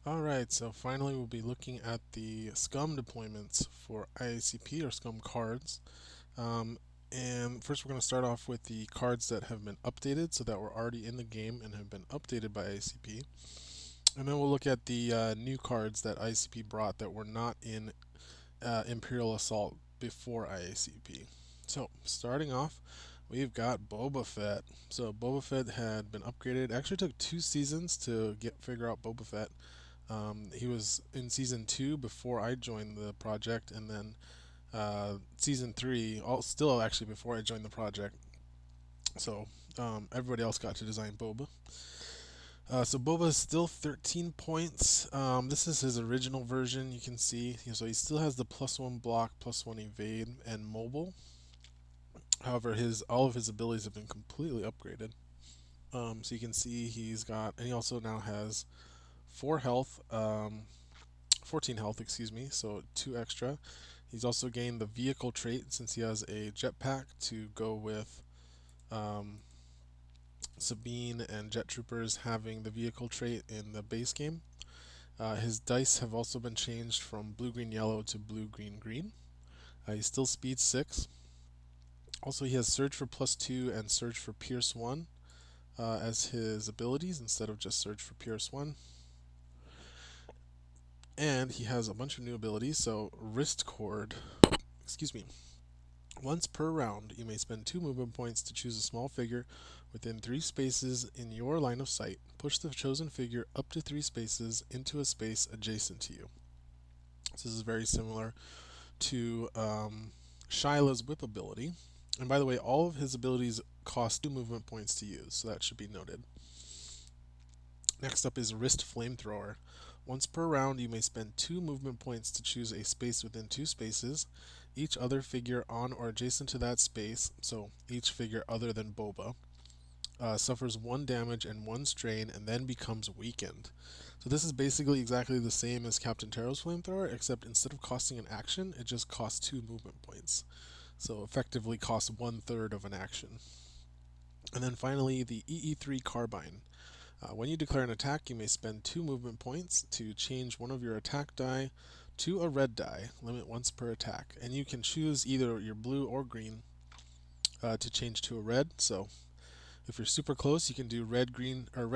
Alright, so finally we'll be looking at the Scum deployments for IACP or Scum cards. Um, and first we're going to start off with the cards that have been updated, so that were already in the game and have been updated by IACP. And then we'll look at the new cards that IACP brought that were not in Imperial Assault before IACP. So starting off, we've got Boba Fett. So Boba Fett had been upgraded. It actually took 2 seasons to figure out Boba Fett. He was in season 2 before I joined the project, and then season 3, still actually before I joined the project. So everybody else got to design Boba. So Boba is still 13 points. This is his original version. You can see, so he still has the +1 block, +1 evade, and mobile. However, his all of his abilities have been completely upgraded. So you can see he's got, and he also now has 4 health, 14 health, excuse me, so 2 extra. He's also gained the vehicle trait since he has a jetpack to go with um, Sabine and Jet Troopers having the vehicle trait in the base game. His dice have also been changed from blue, green, yellow to blue, green, green. He's still speed 6. Also, he has Surge for +2 and Surge for Pierce 1 as his abilities instead of just Surge for Pierce 1. And he has a bunch of new abilities. So, Wrist Cord, excuse me. Once per round, you may spend 2 movement points to choose a small figure within 3 spaces in your line of sight. Push the chosen figure up to 3 spaces into a space adjacent to you. So this is very similar to Shyla's whip ability. And by the way, all of his abilities cost 2 movement points to use, so that should be noted. Next up is Wrist Flamethrower. Once per round, you may spend 2 movement points to choose a space within 2 spaces. Each other figure on or adjacent to that space, so each figure other than Boba, suffers 1 damage and 1 strain and then becomes weakened. So this is basically exactly the same as Captain Taro's Flamethrower, except instead of costing an action, it just costs 2 movement points. So effectively costs 1/3 of an action. And then finally, the EE3 Carbine. When you declare an attack, you may spend 2 movement points to change one of your attack die to a red die, limit once per attack. And you can choose either your blue or green to change to a red. So if you're super close, you can do red, green, or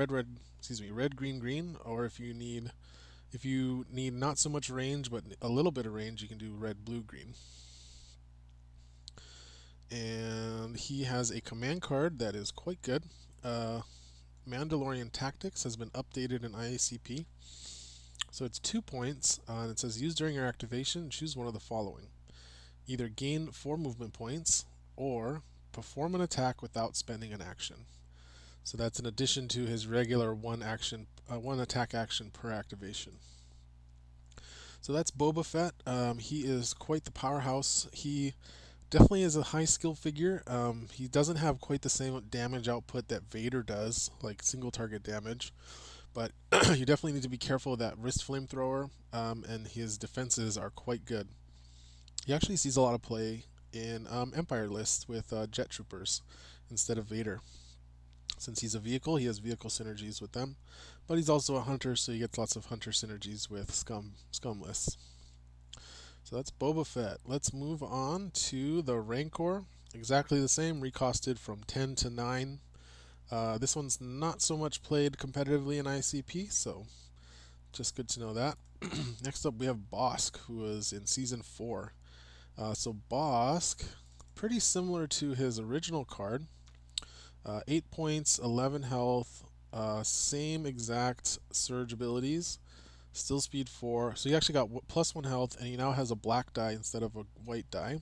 excuse me, red, green, green. Or if you need not so much range but a little bit of range, you can do red, blue, green. And he has a command card that is quite good. Mandalorian Tactics has been updated in IACP. So it's 2 points, and it says use during your activation, choose one of the following. Either gain 4 movement points, or perform an attack without spending an action. So that's in addition to his regular one attack action per activation. So that's Boba Fett. He is quite the powerhouse. He definitely is a high skill figure. He doesn't have quite the same damage output that Vader does, like single target damage. But you definitely need to be careful of that wrist flamethrower, and his defenses are quite good. He actually sees a lot of play in Empire lists with Jet Troopers instead of Vader. Since he's a vehicle, he has vehicle synergies with them, but he's also a hunter, so he gets lots of hunter synergies with Scum lists. So that's Boba Fett. Let's move on to the Rancor. Exactly the same, recosted from 10 to 9. This one's not so much played competitively in ICP, so just good to know that. Next up, we have Bosk, who was in Season 4. So Bosk, pretty similar to his original card. 8 points, 11 health, same exact surge abilities, still speed 4. So he actually got +1 health, and he now has a black die instead of a white die.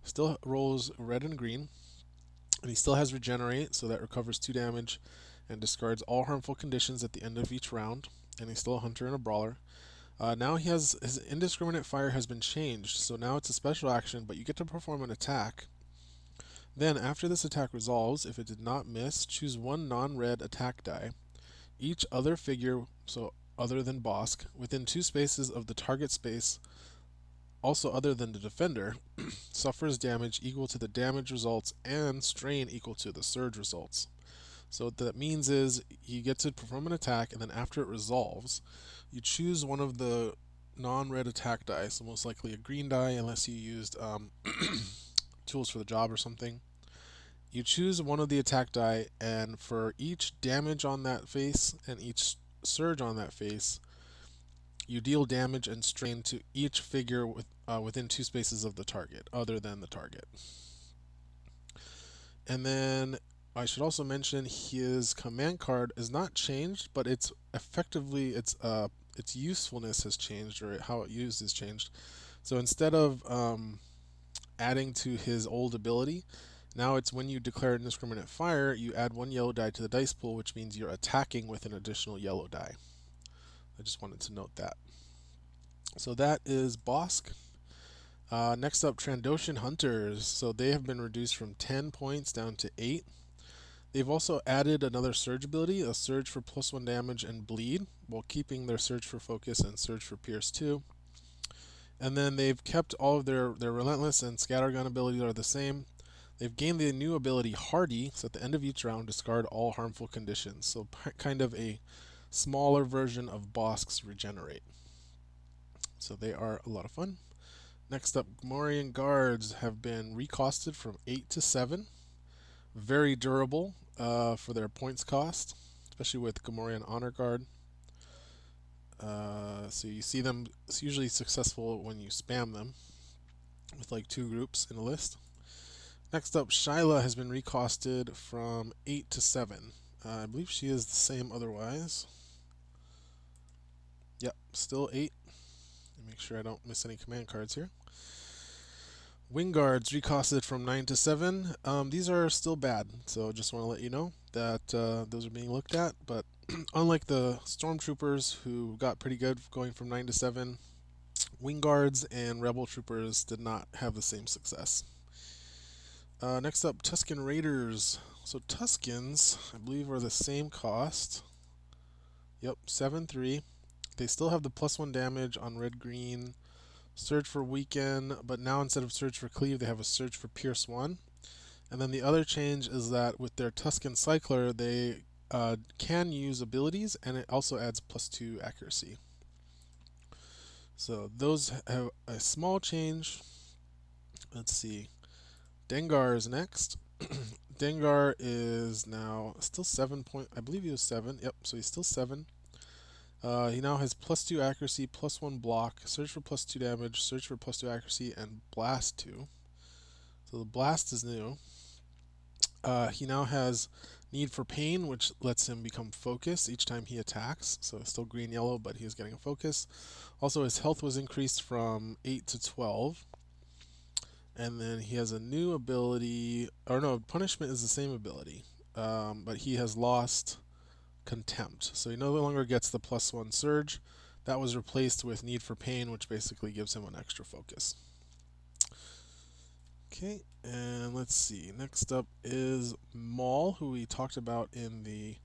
Still rolls red and green, and he still has regenerate, so that recovers 2 damage and discards all harmful conditions at the end of each round. And he's still a hunter and a brawler. Now he has his indiscriminate fire has been changed, so now it's a special action, but you get to perform an attack. Then, after this attack resolves, if it did not miss, choose one non-red attack die. Each other figure, so other than Bosk, within 2 spaces of the target space, also other than the defender, suffers damage equal to the damage results and strain equal to the surge results. So what that means is you get to perform an attack, and then after it resolves, you choose one of the non-red attack die, so most likely a green die unless you used tools for the job or something. You choose one of the attack die, and for each damage on that face and each surge on that face, you deal damage and strain to each figure within 2 spaces of the target, other than the target. And then I should also mention his command card is not changed, but it's effectively its usefulness has changed, or how it used is changed. So instead of adding to his old ability, now it's when you declare indiscriminate fire, you add 1 yellow die to the dice pool, which means you're attacking with an additional yellow die. I just wanted to note that. So that is Bosk. Next up, Trandoshan Hunters. So they have been reduced from 10 points down to 8. They've also added another surge ability, a surge for +1 damage and bleed, while keeping their surge for focus and surge for pierce 2. And then they've kept all of their relentless and scattergun abilities are the same. They've gained the new ability Hardy, so at the end of each round, discard all harmful conditions. So kind of a smaller version of Bosk's Regenerate. So they are a lot of fun. Next up, Gamorrean Guards have been recosted from 8 to 7. Very durable for their points cost, especially with Gamorrean Honor Guard. So you see them, it's usually successful when you spam them with like 2 groups in a list. Next up, Shyla has been recosted from 8 to 7. I believe she is the same otherwise. Yep, still 8. Make sure I don't miss any command cards here. Wing Guards recosted from 9 to 7. These are still bad, so just want to let you know that those are being looked at. But unlike the Stormtroopers, who got pretty good going from 9 to 7, Wing Guards and Rebel Troopers did not have the same success. Next up, Tusken Raiders. So Tuskens, I believe, are the same cost. Yep, 7-3. They still have the +1 damage on red-green, surge for weaken, but now instead of surge for cleave, they have a surge for pierce 1. And then the other change is that with their Tusken Cycler, they can use abilities, and it also adds +2 accuracy. So those have a small change. Let's see. Dengar is next. Dengar is now still 7 point. I believe he was 7. Yep, so he's still 7. He now has +2 accuracy, +1 block, surge for +2 damage, surge for +2 accuracy, and blast 2. So the blast is new. He now has need for pain, which lets him become focused each time he attacks. So it's still green-yellow, but he is getting a focus. Also, his health was increased from 8 to 12. And then he has a new ability, or no, punishment is the same ability, but he has lost contempt. So he no longer gets the +1 surge. That was replaced with need for pain, which basically gives him an extra focus. Okay, and let's see. Next up is Maul, who we talked about in the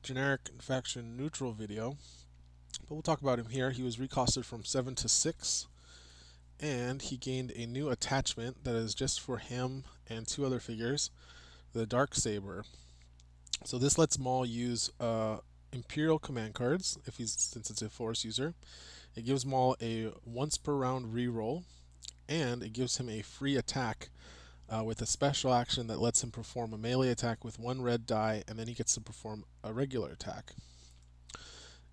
generic faction neutral video. But we'll talk about him here. He was recosted from 7 to 6. And he gained a new attachment that is just for him and 2 other figures, the Dark Saber. So this lets Maul use Imperial command cards since it's a Force user. It gives Maul a once per round reroll, and it gives him a free attack with a special action that lets him perform a melee attack with 1 red die, and then he gets to perform a regular attack.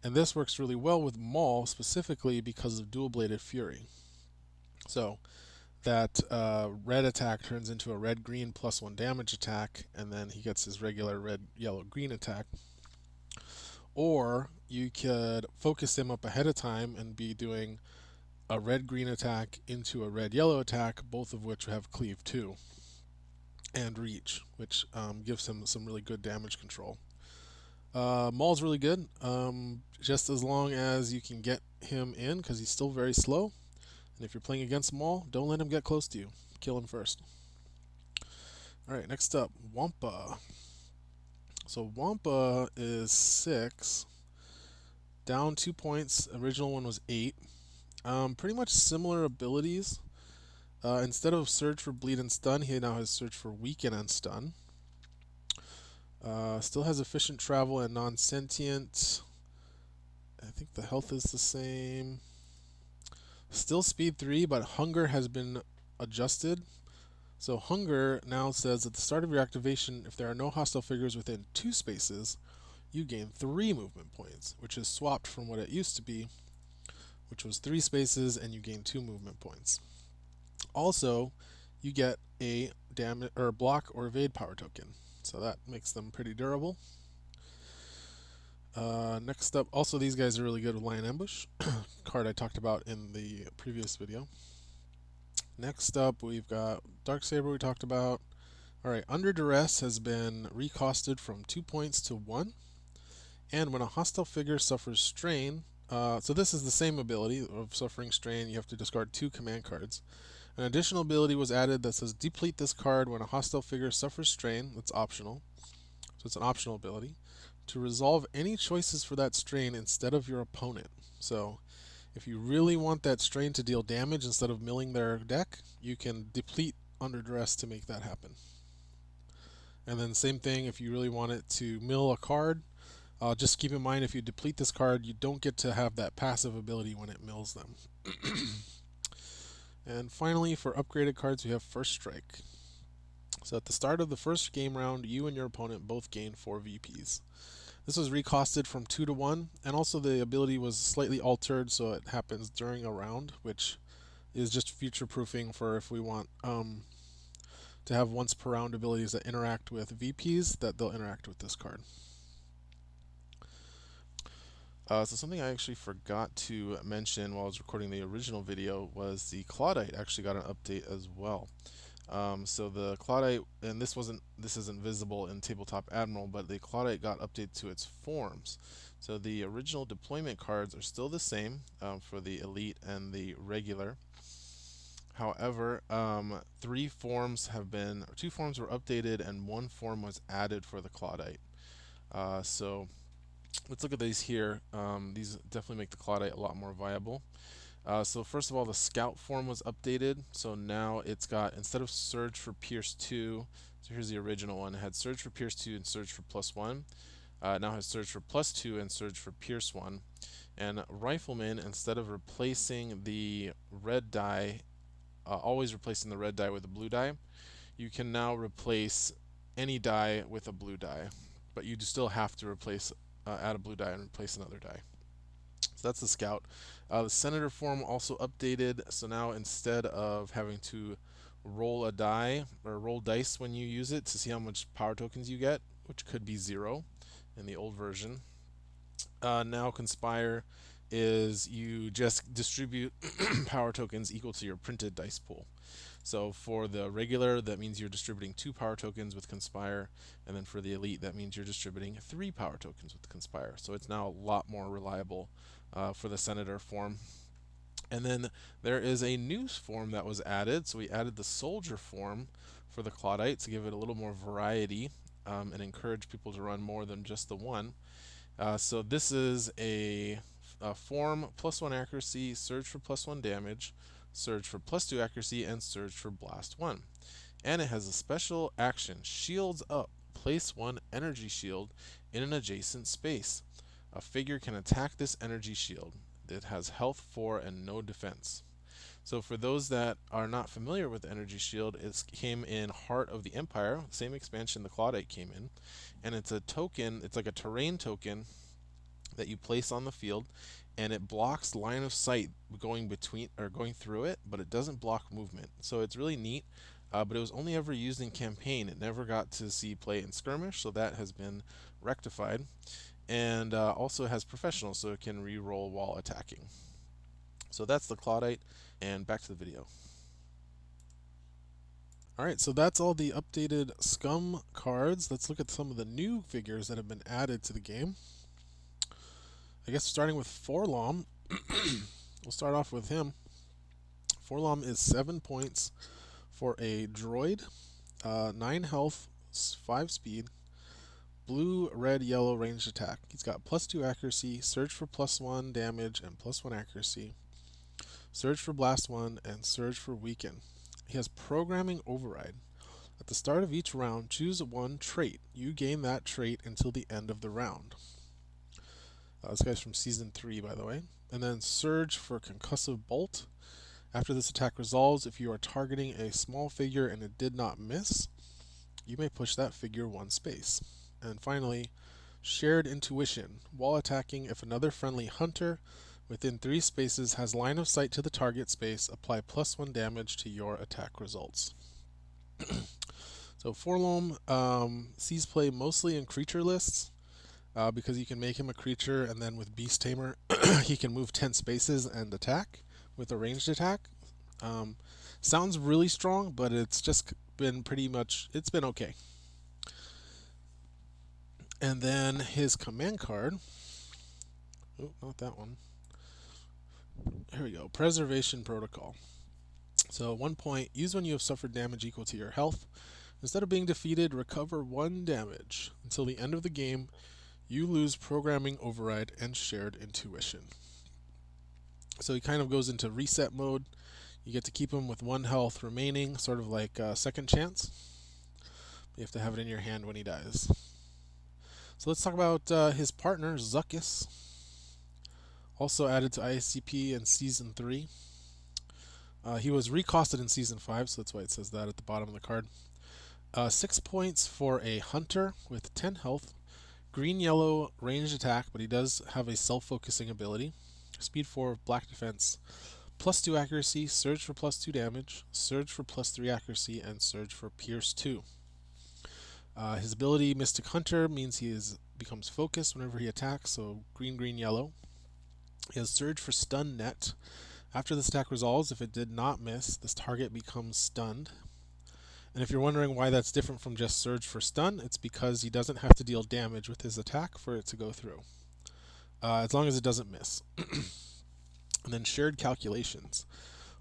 And this works really well with Maul, specifically because of dual-bladed fury. So that red attack turns into a red-green +1 damage attack, and then he gets his regular red-yellow-green attack. Or you could focus him up ahead of time and be doing a red-green attack into a red-yellow attack, both of which have cleave 2 and reach, which gives him some really good damage control. Maul's really good, just as long as you can get him in, because he's still very slow. And if you're playing against Maul, don't let him get close to you. Kill him first. Alright, next up, Wampa. So Wampa is 6. Down 2 points. Original one was 8. Pretty much similar abilities. Instead of Surge for Bleed and Stun, he now has Surge for Weaken and Stun. Still has efficient travel and non-sentient. I think the health is the same. Still speed 3, but hunger has been adjusted. So hunger now says at the start of your activation, if there are no hostile figures within 2 spaces, you gain 3 movement points, which is swapped from what it used to be, which was 3 spaces and you gain 2 movement points. Also, you get a damage or block or evade power token, so that makes them pretty durable. Next up, also these guys are really good with Lion Ambush, card I talked about in the previous video. Next up, we've got Darksaber we talked about. Alright, Under Duress has been recosted from 2 points to 1. And when a hostile figure suffers strain, so this is the same ability of suffering strain, you have to discard 2 command cards. An additional ability was added that says deplete this card when a hostile figure suffers strain. That's optional. So it's an optional ability. To resolve any choices for that strain instead of your opponent. So if you really want that strain to deal damage instead of milling their deck, you can deplete Under Duress to make that happen. And then same thing if you really want it to mill a card, just keep in mind if you deplete this card, you don't get to have that passive ability when it mills them. And finally, for upgraded cards, we have First Strike. So at the start of the first game round, you and your opponent both gain 4 VPs. This was recosted from 2 to 1, and also the ability was slightly altered so it happens during a round, which is just future-proofing for if we want to have once per round abilities that interact with VPs, that they'll interact with this card. So something I actually forgot to mention while I was recording the original video was the Clandite actually got an update as well. So the Clandite, and this isn't visible in Tabletop Admiral, but the Clandite got updated to its forms. So the original deployment cards are still the same for the Elite and the Regular. However, 2 forms were updated and 1 form was added for the Clandite. So let's look at these here. These definitely make the Clandite a lot more viable. So first of all, the Scout form was updated. So now it's got, instead of Surge for Pierce 2, so here's the original one, it had Surge for Pierce 2 and Surge for +1. Now has Surge for +2 and Surge for Pierce 1. And Rifleman, instead of replacing the red die, always replacing the red die with a blue die, you can now replace any die with a blue die. But you still have to add a blue die and replace another die. So that's the Scout. The Senator form also updated, so now instead of having to roll a die or roll dice when you use it to see how much power tokens you get, which could be 0 in the old version, now Conspire is you just distribute power tokens equal to your printed dice pool. So for the Regular, that means you're distributing 2 power tokens with Conspire, and then for the Elite, that means you're distributing 3 power tokens with Conspire. So it's now a lot more reliable for the Senator form. And then there is a new form that was added. So we added the Soldier form for the Clandite to give it a little more variety and encourage people to run more than just the one. So this is a form +1 accuracy, Surge for +1 damage, Surge for +2 accuracy, and Surge for Blast 1. And it has a special action, Shields Up. Place 1 energy shield in an adjacent space. A figure can attack this energy shield. It has health 4 and no defense. So for those that are not familiar with the energy shield, it came in Heart of the Empire, same expansion the Clandite came in. And it's a token, it's like a terrain token that you place on the field, and it blocks line of sight going through it, but it doesn't block movement. So it's really neat, but it was only ever used in campaign. It never got to see play in Skirmish, so that has been rectified. And also has professional, so it can re-roll while attacking. So that's the Clandite, and back to the video. Alright, so that's all the updated Scum cards. Let's look at some of the new figures that have been added to the game. I guess starting with Four-LOM, we'll start off with him. Four-LOM is 7 points for a droid, 9 health, 5 speed, blue, red, yellow ranged attack. He's got +2 accuracy, Surge for +1 damage and +1 accuracy, Surge for Blast 1, and Surge for Weaken. He has Programming Override. At the start of each round, choose one trait. You gain that trait until the end of the round. This guy's from Season 3, by the way. And then Surge for Concussive Bolt. After this attack resolves, if you are targeting a small figure and it did not miss, you may push that figure one space. And finally, Shared Intuition. While attacking, if another friendly hunter within 3 spaces has line of sight to the target space, apply +1 damage to your attack results. So Four-LOM sees play mostly in creature lists because you can make him a creature, and then with Beast Tamer he can move 10 spaces and attack with a ranged attack. Sounds really strong, but it's just been it's been okay. And then his command card, oh, not that one. Here we go, Preservation Protocol. So 1 point, use when you have suffered damage equal to your health. Instead of being defeated, recover 1 damage. Until the end of the game, you lose Programming Override and Shared Intuition. So he kind of goes into reset mode. You get to keep him with 1 health remaining, sort of like Second Chance. You have to have it in your hand when he dies. So let's talk about his partner, Zuckuss. Also added to IACP in Season 3. He was recosted in Season 5, so that's why it says that at the bottom of the card. 6 points for a hunter with 10 health. Green-yellow ranged attack, but he does have a self-focusing ability. Speed 4, black defense, +2 accuracy, surge for +2 damage, surge for +3 accuracy, and surge for pierce 2. His ability, Mystic Hunter, means he becomes focused whenever he attacks, so green, green, yellow. He has surge for stun net. After this attack resolves, if it did not miss, this target becomes stunned. And if you're wondering why that's different from just surge for stun, it's because he doesn't have to deal damage with his attack for it to go through, as long as it doesn't miss. And then Shared Calculations.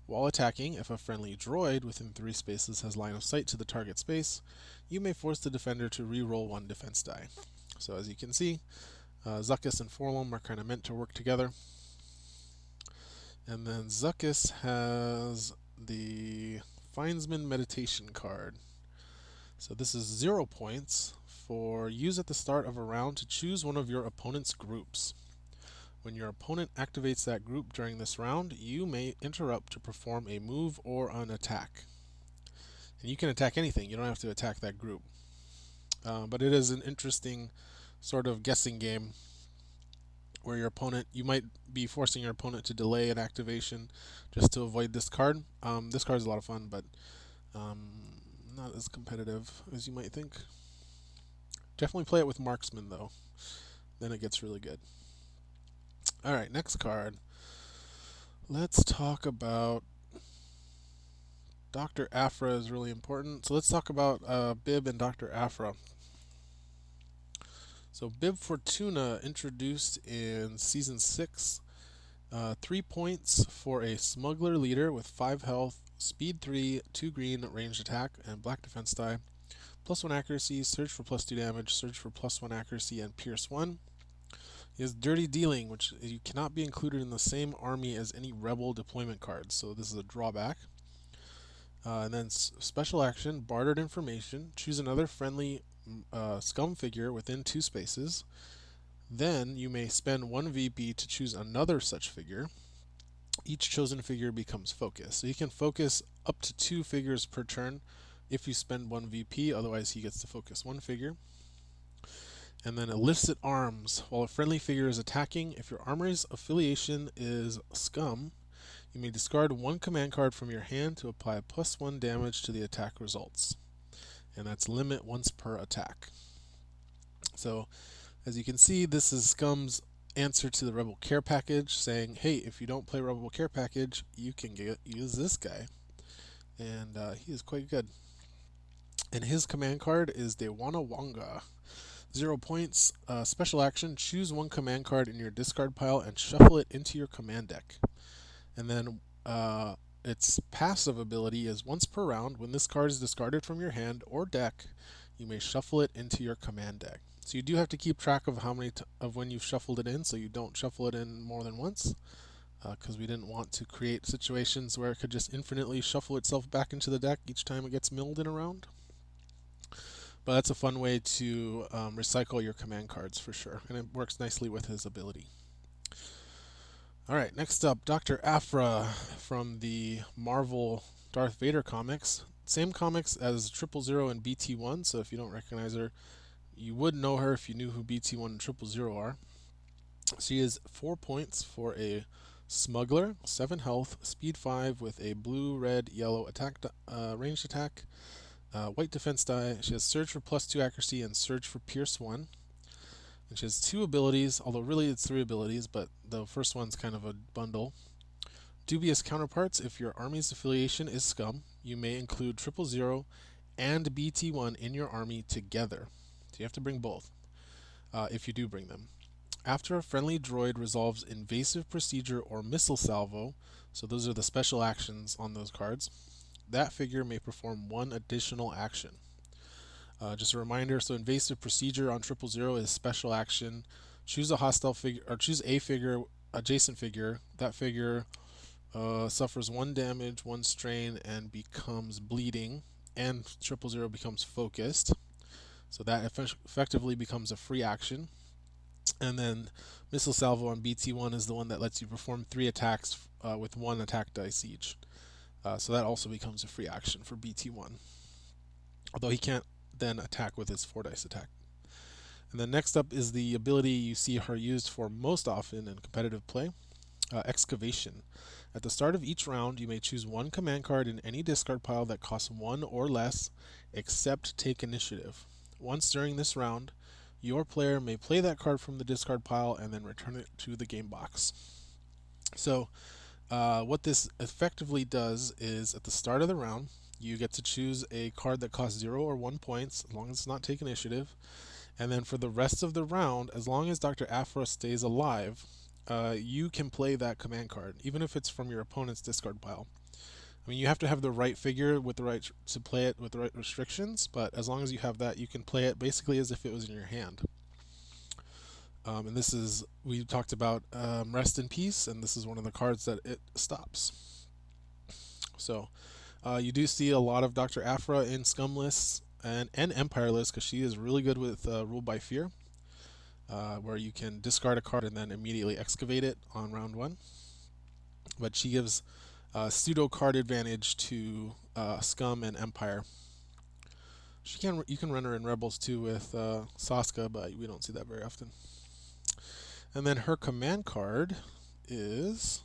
While attacking, if a friendly droid within 3 spaces has line of sight to the target space, you may force the defender to re-roll 1 defense die. So as you can see, Zuckuss and Four-LOM are kind of meant to work together. And then Zuckuss has the Findsman Meditation card. So this is 0 points for use at the start of a round to choose one of your opponent's groups. When your opponent activates that group during this round, you may interrupt to perform a move or an attack. And you can attack anything, you don't have to attack that group. But it is an interesting sort of guessing game where you might be forcing your opponent to delay an activation just to avoid this card. This card is a lot of fun, but not as competitive as you might think. Definitely play it with Marksman, though. Then it gets really good. Alright, next card. Let's talk about Dr. Aphra is really important. So let's talk about Bib and Dr. Aphra. So Bib Fortuna, introduced in Season 6. 3 points for a smuggler leader with 5 health, speed 3, 2 green, ranged attack, and black defense die. +1 accuracy, surge for +2 damage, surge for +1 accuracy, and pierce 1. He has Dirty Dealing, which you cannot be included in the same army as any rebel deployment cards, so this is a drawback. And then special action, Bartered Information. Choose another friendly Scum figure within 2 spaces. Then you may spend 1 VP to choose another such figure. Each chosen figure becomes focused. So you can focus up to 2 figures per turn if you spend 1 VP, otherwise he gets to focus 1 figure. And then Illicit Arms. While a friendly figure is attacking, if your armory's affiliation is Scum, you may discard 1 command card from your hand to apply +1 damage to the attack results. And that's limit once per attack. So, as you can see, this is Scum's answer to the Rebel Care Package, saying, hey, if you don't play Rebel Care Package, you can use this guy. And he is quite good. And his command card is Dewana Wanga. 0 points. Special action, choose 1 command card in your discard pile and shuffle it into your command deck. And then its passive ability is once per round, when this card is discarded from your hand or deck, you may shuffle it into your command deck. So you do have to keep track of how many of when you've shuffled it in, so you don't shuffle it in more than once, because we didn't want to create situations where it could just infinitely shuffle itself back into the deck each time it gets milled in a round. But that's a fun way to recycle your command cards for sure, and it works nicely with his ability. Alright, next up, Dr. Aphra from the Marvel Darth Vader comics. Same comics as 000 and BT1, so if you don't recognize her, you would know her if you knew who BT1 and 000 are. She is 4 points for a smuggler, 7 health, speed 5 with a blue, red, yellow attack, ranged attack, white defense die. She has surge for +2 accuracy and surge for pierce 1. And she has 2 abilities, although really it's 3 abilities, but the first one's kind of a bundle. Dubious counterparts. If your army's affiliation is Scum, you may include 000 and BT1 in your army together. So you have to bring both, if you do bring them. After a friendly droid resolves invasive procedure or missile salvo, so those are the special actions on those cards, that figure may perform 1 additional action. Just a reminder, so invasive procedure on 000 is special action. Choose a hostile figure, or choose a figure, adjacent figure. That figure suffers 1 damage, 1 strain, and becomes bleeding, and 000 becomes focused. So that effectively becomes a free action. And then Missile Salvo on BT1 is the one that lets you perform 3 attacks with 1 attack dice each. So that also becomes a free action for BT1. Although he can't then attack with his 4 dice attack. And then next up is the ability you see her used for most often in competitive play, Excavation. At the start of each round, you may choose 1 command card in any discard pile that costs 1 or less, except take initiative. Once during this round, your player may play that card from the discard pile and then return it to the game box. So what this effectively does is at the start of the round, you get to choose a card that costs 0 or 1 points, as long as it's not take initiative. And then for the rest of the round, as long as Dr. Aphra stays alive, you can play that command card, even if it's from your opponent's discard pile. I mean, you have to have the right figure with the right to play it with the right restrictions, but as long as you have that, you can play it basically as if it was in your hand. And this is, we talked about Rest in Peace, and this is one of the cards that it stops. So you do see a lot of Dr. Aphra in Scum lists and Empire lists, because she is really good with Rule by Fear, where you can discard a card and then immediately excavate it on round 1. But she gives pseudo card advantage to Scum and Empire. You can run her in Rebels too with Saska, but we don't see that very often. And then her command card is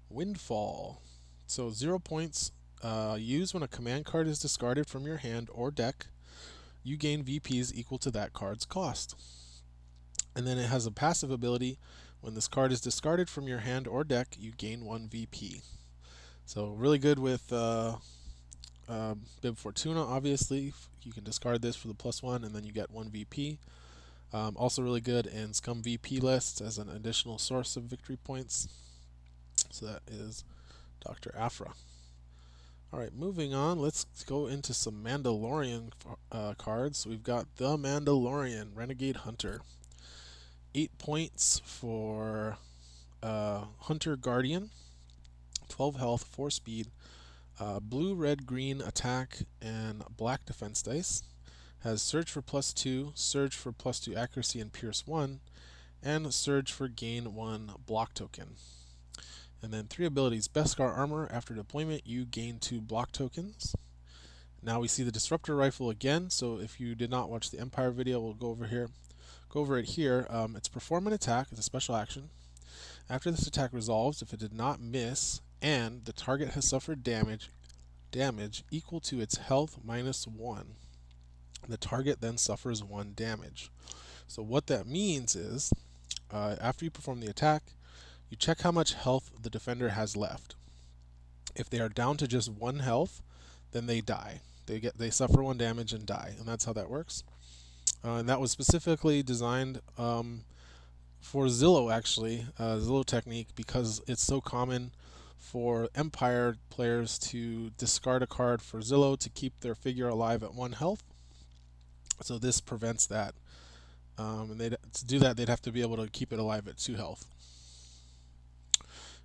Windfall. So 0 points. Used when a command card is discarded from your hand or deck. You gain VPs equal to that card's cost. And then it has a passive ability. When this card is discarded from your hand or deck, you gain 1 VP. So really good with Bib Fortuna, obviously. You can discard this for the +1 and then you get 1 VP. Also really good in Scum VP lists as an additional source of victory points. So that is Dr. Aphra. Alright, moving on, let's go into some Mandalorian cards. We've got the Mandalorian, Renegade Hunter. 8 points for Hunter Guardian, 12 health, 4 speed, blue, red, green attack, and black defense dice. Has Surge for +2, Surge for +2 accuracy and Pierce 1, and Surge for gain 1 block token. And then 3 abilities. Beskar Armor. After deployment, you gain 2 block tokens. Now we see the Disruptor Rifle again, so if you did not watch the Empire video, we'll go over it here. It's perform an attack. It's a special action. After this attack resolves, if it did not miss and the target has suffered damage equal to its health -1, the target then suffers 1 damage. So what that means is, after you perform the attack, you check how much health the defender has left. If they are down to just 1 health, then they die. They suffer 1 damage and die, and that's how that works. And that was specifically designed for Zillow, actually, Zillow technique, because it's so common for Empire players to discard a card for Zillow to keep their figure alive at 1 health. So this prevents that. And to do that, they'd have to be able to keep it alive at 2 health.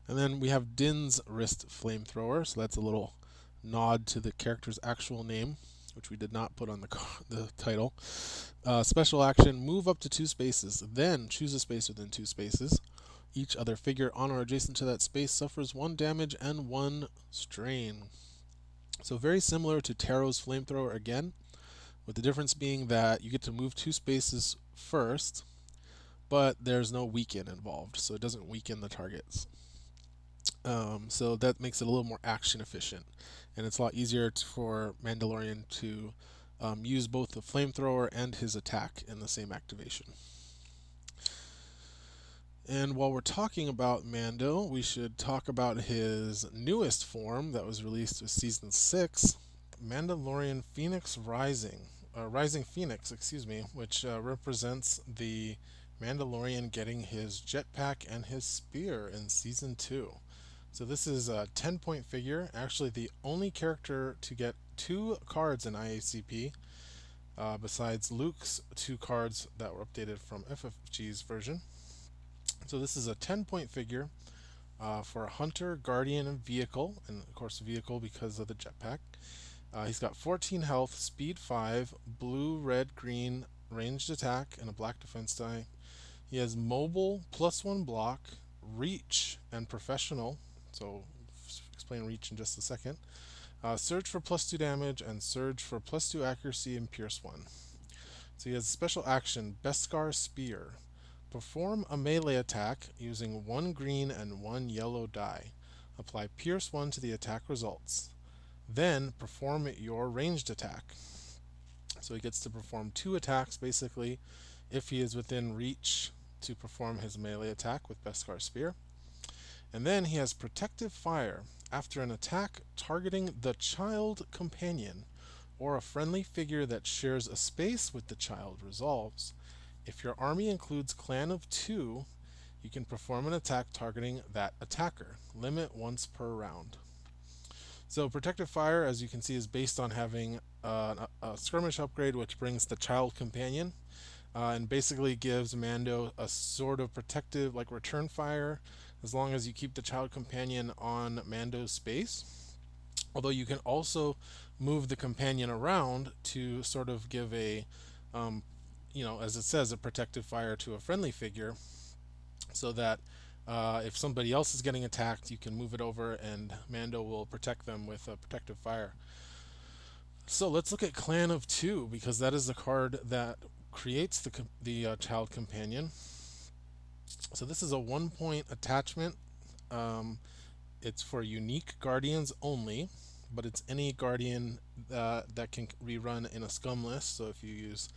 And then we have Din's Wrist Flamethrower, so that's a little nod to the character's actual name. which we did not put on the title. Special action, move up to 2 spaces, then choose a space within 2 spaces. Each other figure on or adjacent to that space suffers 1 damage and 1 strain. So very similar to Taro's Flamethrower again, with the difference being that you get to move 2 spaces first, but there's no weaken involved, so it doesn't weaken the targets. So that makes it a little more action efficient, and it's a lot easier for Mandalorian to use both the flamethrower and his attack in the same activation. And while we're talking about Mando, we should talk about his newest form that was released with Season 6, Mandalorian Phoenix Rising Phoenix, which represents the Mandalorian getting his jetpack and his spear in Season 2. So this is a 10-point figure, actually the only character to get 2 cards in IACP, besides Luke's 2 cards that were updated from FFG's version. So this is a 10-point figure for a hunter, guardian, and vehicle, and of course vehicle because of the jetpack. He's got 14 health, speed 5, blue, red, green, ranged attack, and a black defense die. He has mobile, +1 block, reach, and professional. So we'll explain reach in just a second. Surge for +2 damage, and surge for +2 accuracy and pierce 1. So he has a special action, Beskar Spear. Perform a melee attack using 1 green and 1 yellow die. Apply pierce 1 to the attack results. Then perform your ranged attack. So he gets to perform 2 attacks basically if he is within reach to perform his melee attack with Beskar Spear. And then he has Protective Fire. After an attack targeting the child companion or a friendly figure that shares a space with the child resolves. If your army includes Clan of 2, you can perform an attack targeting that attacker. Limit once per round. So Protective Fire, as you can see, is based on having a Skirmish upgrade which brings the child companion and basically gives Mando a sort of protective, like return fire, as long as you keep the child companion on Mando's space. Although you can also move the companion around to sort of give a, as it says, a protective fire to a friendly figure, so that if somebody else is getting attacked, you can move it over and Mando will protect them with a protective fire. So let's look at Clan of 2, because that is the card that creates the child companion. So this is a 1-point attachment. It's for unique guardians only, but it's any guardian that can rerun in a Scum list. So if you use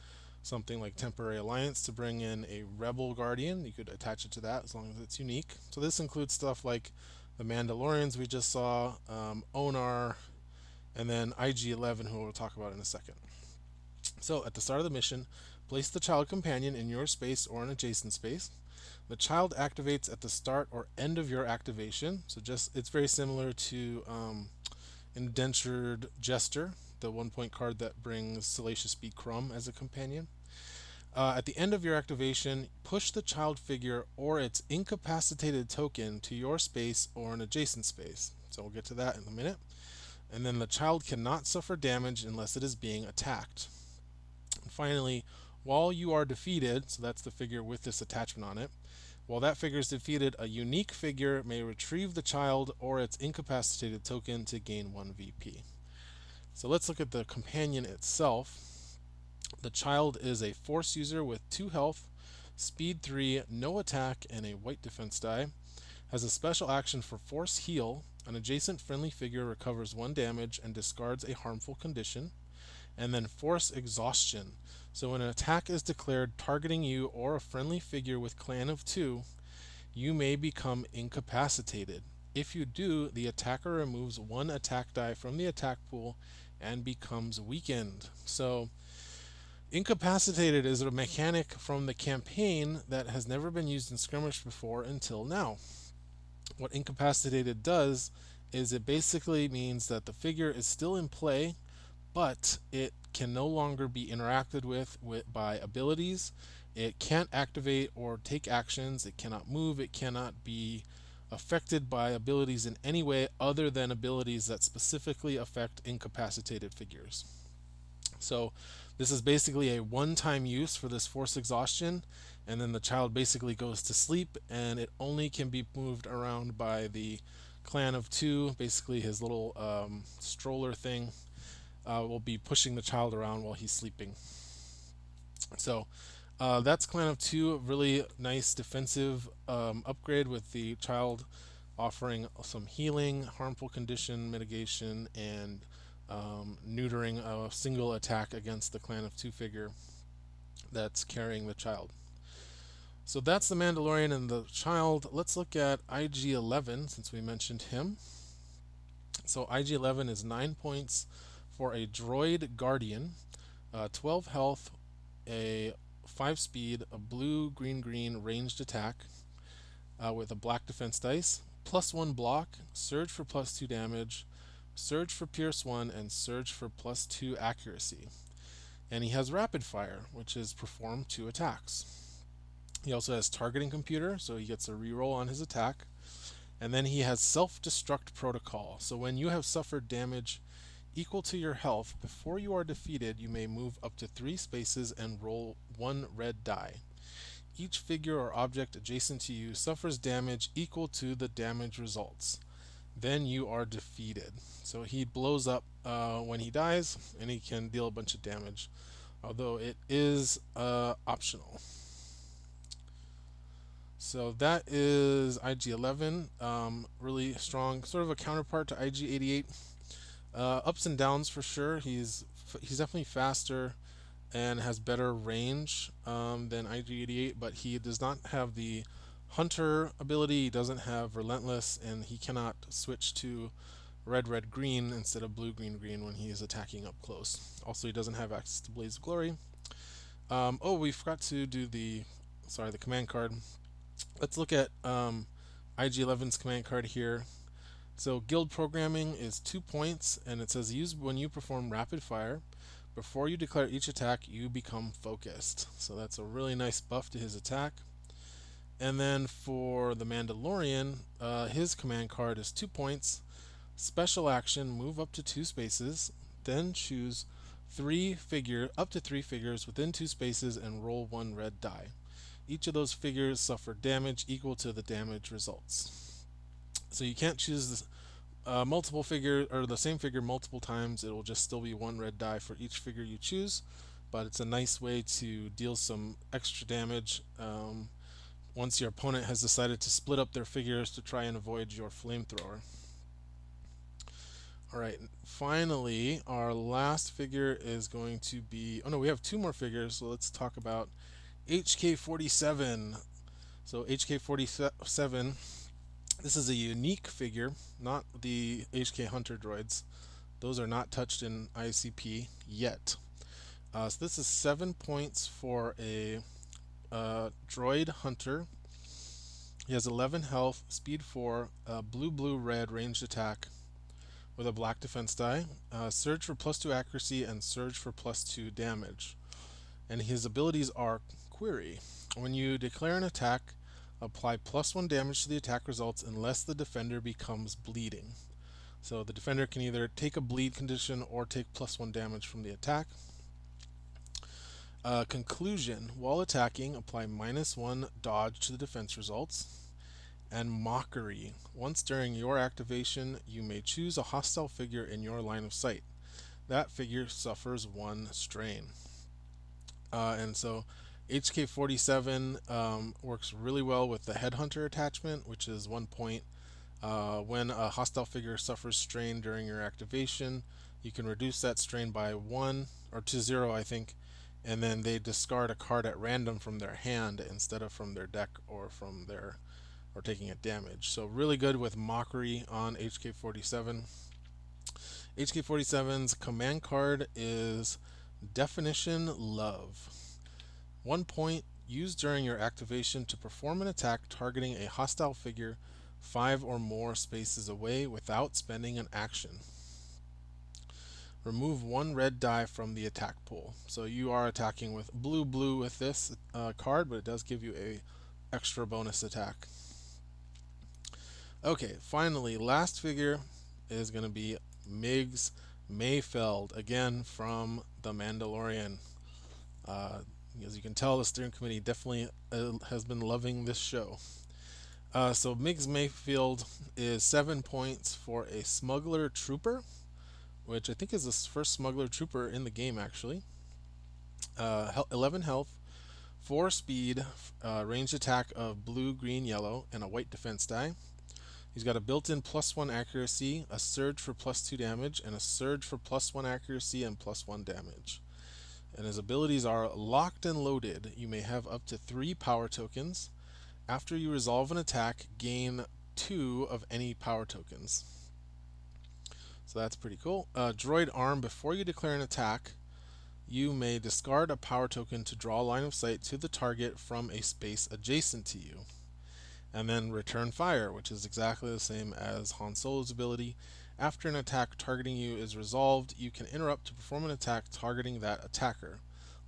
something like Temporary Alliance to bring in a Rebel Guardian, you could attach it to that as long as it's unique. So this includes stuff like the Mandalorians we just saw, Onar, and then IG-11, who we'll talk about in a second. So at the start of the mission, place the child companion in your space or an adjacent space. The child activates at the start or end of your activation. So it's very similar to Indentured Jester, the 1-point card that brings Salacious B. Crumb as a companion. At the end of your activation, push the child figure or its incapacitated token to your space or an adjacent space. So we'll get to that in a minute. And then the child cannot suffer damage unless it is being attacked. And finally, while you are defeated, so that's the figure with this attachment on it, while that figure is defeated, a unique figure may retrieve the child or its incapacitated token to gain 1 VP. So let's look at the companion itself. The child is a force user with 2 health, speed 3, no attack, and a white defense die. Has a special action for force heal. An adjacent friendly figure recovers 1 damage and discards a harmful condition. And then force exhaustion. So when an attack is declared targeting you or a friendly figure with Clan of 2, you may become incapacitated. If you do, the attacker removes 1 attack die from the attack pool and becomes weakened. So incapacitated is a mechanic from the campaign that has never been used in Skirmish before until now. What incapacitated does is it basically means that the figure is still in play, but it can no longer be interacted with by abilities. It can't activate or take actions. It cannot move. It cannot be affected by abilities in any way other than abilities that specifically affect incapacitated figures. So this is basically a one-time use for this force exhaustion, and then the child basically goes to sleep, and it only can be moved around by the clan of two. Basically, his little stroller thing will be pushing the child around while he's sleeping. So that's clan of two. Really nice defensive upgrade with the child offering some healing, harmful condition mitigation, and neutering a single attack against the clan of two figure that's carrying the child. So that's the Mandalorian and the child. Let's look at IG-11 since we mentioned him. So IG-11 is 9 points for a droid guardian, 12 health, a 5 speed, a blue green green ranged attack with a black defense dice, +1 block, surge for +2 damage, surge for pierce 1, and surge for +2 accuracy. And he has rapid fire, which is perform 2 attacks. He also has targeting computer, so he gets a reroll on his attack. And then he has self-destruct protocol. So when you have suffered damage equal to your health, before you are defeated, you may move up to 3 spaces and roll 1 red die. Each figure or object adjacent to you suffers damage equal to the damage results. Then you are defeated. So he blows up when he dies, and he can deal a bunch of damage, although it is optional. So that is IG-11, really strong, sort of a counterpart to IG-88. Ups and downs for sure. He's definitely faster and has better range than IG-88, but he does not have the Hunter ability. He doesn't have Relentless, and he cannot switch to red, red, green instead of blue, green, green when he is attacking up close. Also, he doesn't have access to Blaze of Glory. Oh, we forgot to do the command card. Let's look at IG-11's command card here. So guild programming is 2 points, and it says use when you perform rapid fire. Before you declare each attack, you become focused. So that's a really nice buff to his attack. And then for the Mandalorian, his command card is 2 points. Special action, move up to 2 spaces, then choose up to 3 figures within 2 spaces and roll 1 red die. Each of those figures suffer damage equal to the damage results. So you can't choose multiple figures or the same figure multiple times. It will just still be 1 red die for each figure you choose, but it's a nice way to deal some extra damage once your opponent has decided to split up their figures to try and avoid your flamethrower. Alright, finally, our last figure is going to be... Oh no, we have 2 more figures, so let's talk about HK-47. So HK-47, this is a unique figure, not the HK Hunter droids. Those are not touched in IACP yet. So this is 7 points for a droid hunter. He has 11 health, speed 4, blue, blue, red ranged attack with a black defense die, surge for +2 accuracy, and surge for +2 damage. And his abilities are Query. When you declare an attack, apply +1 damage to the attack results unless the defender becomes bleeding. So the defender can either take a bleed condition or take +1 damage from the attack. Conclusion. While attacking, apply -1 dodge to the defense results. And Mockery. Once during your activation, you may choose a hostile figure in your line of sight. That figure suffers 1 strain. And so HK-47 works really well with the Headhunter attachment, which is 1 point. When a hostile figure suffers strain during your activation, you can reduce that strain by 1 or to 0, I think, and then they discard a card at random from their hand instead of from their deck or taking a damage. So really good with Mockery on HK-47. HK-47's command card is Definition Love. 1 point, used during your activation to perform an attack targeting a hostile figure 5 or more spaces away without spending an action. Remove 1 red die from the attack pool. So you are attacking with blue, blue with this card, but it does give you a extra bonus attack. Okay, finally, last figure is going to be Migs, Mayfeld, again from The Mandalorian. Uh, as you can tell, the steering committee definitely has been loving this show. So Migs Mayfield is 7 points for a smuggler trooper, which I think is the first smuggler trooper in the game actually. 11 health, 4 speed, ranged attack of blue, green, yellow, and a white defense die. He's got a built-in +1 accuracy, a surge for +2 damage, and a surge for +1 accuracy and +1 damage. And his abilities are locked and loaded. You may have up to 3 power tokens. After you resolve an attack, gain 2 of any power tokens. So that's pretty cool. Droid arm, before you declare an attack, you may discard a power token to draw a line of sight to the target from a space adjacent to you. And then return fire, which is exactly the same as Han Solo's ability. After an attack targeting you is resolved, you can interrupt to perform an attack targeting that attacker.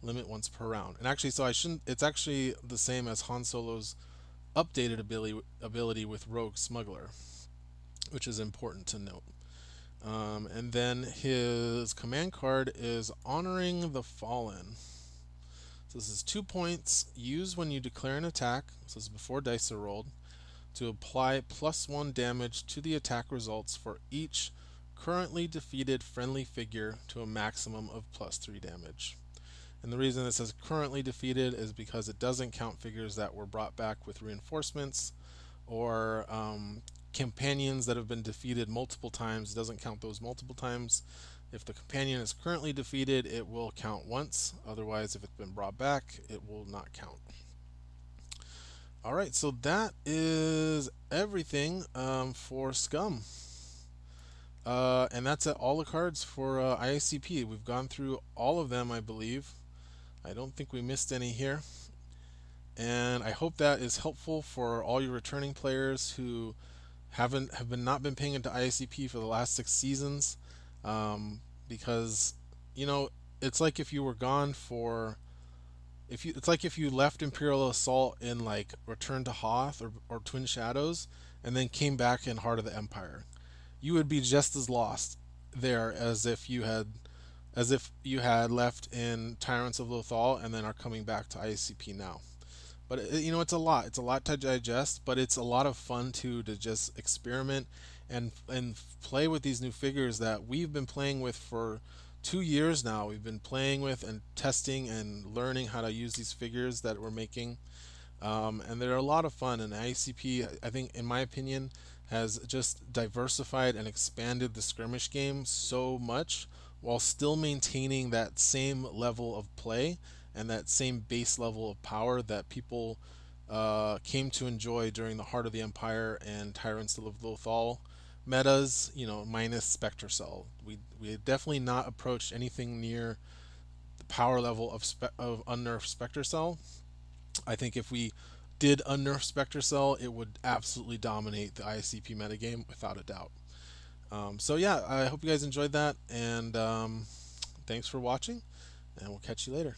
Limit once per round. And actually, it's actually the same as Han Solo's updated ability with Rogue Smuggler, which is important to note. And then his command card is Honoring the Fallen. So this is 2 points. Use when you declare an attack. So this is before dice are rolled. To apply +1 damage to the attack results for each currently defeated friendly figure to a maximum of +3 damage. And the reason it says currently defeated is because it doesn't count figures that were brought back with reinforcements or companions that have been defeated multiple times. It doesn't count those multiple times. If the companion is currently defeated, it will count once. Otherwise, if it's been brought back, it will not count. Alright, so that is everything for Scum. And that's all the cards for IACP. We've gone through all of them, I believe. I don't think we missed any here. And I hope that is helpful for all your returning players who have not been paying into IACP for the last 6 seasons. Because, you know, it's like if you were gone for... it's like if you left Imperial Assault in like Return to Hoth or Twin Shadows and then came back in Heart of the Empire. You would be just as lost there as if you had left in Tyrants of Lothal and then are coming back to IACP now. But it's a lot. It's a lot to digest, but it's a lot of fun too to just experiment and play with these new figures that we've been playing with for 2 years now. We've been playing with and testing and learning how to use these figures that we're making, and they're a lot of fun. And IACP, I think, in my opinion, has just diversified and expanded the skirmish game so much while still maintaining that same level of play and that same base level of power that people came to enjoy during the Heart of the Empire and Tyrants of Lothal metas, minus Spectre Cell. We had definitely not approached anything near the power level of unnerfed Spectre Cell. I think if we did unnerf Spectre Cell, it would absolutely dominate the IACP metagame without a doubt. So yeah, I hope you guys enjoyed that, and thanks for watching, and we'll catch you later.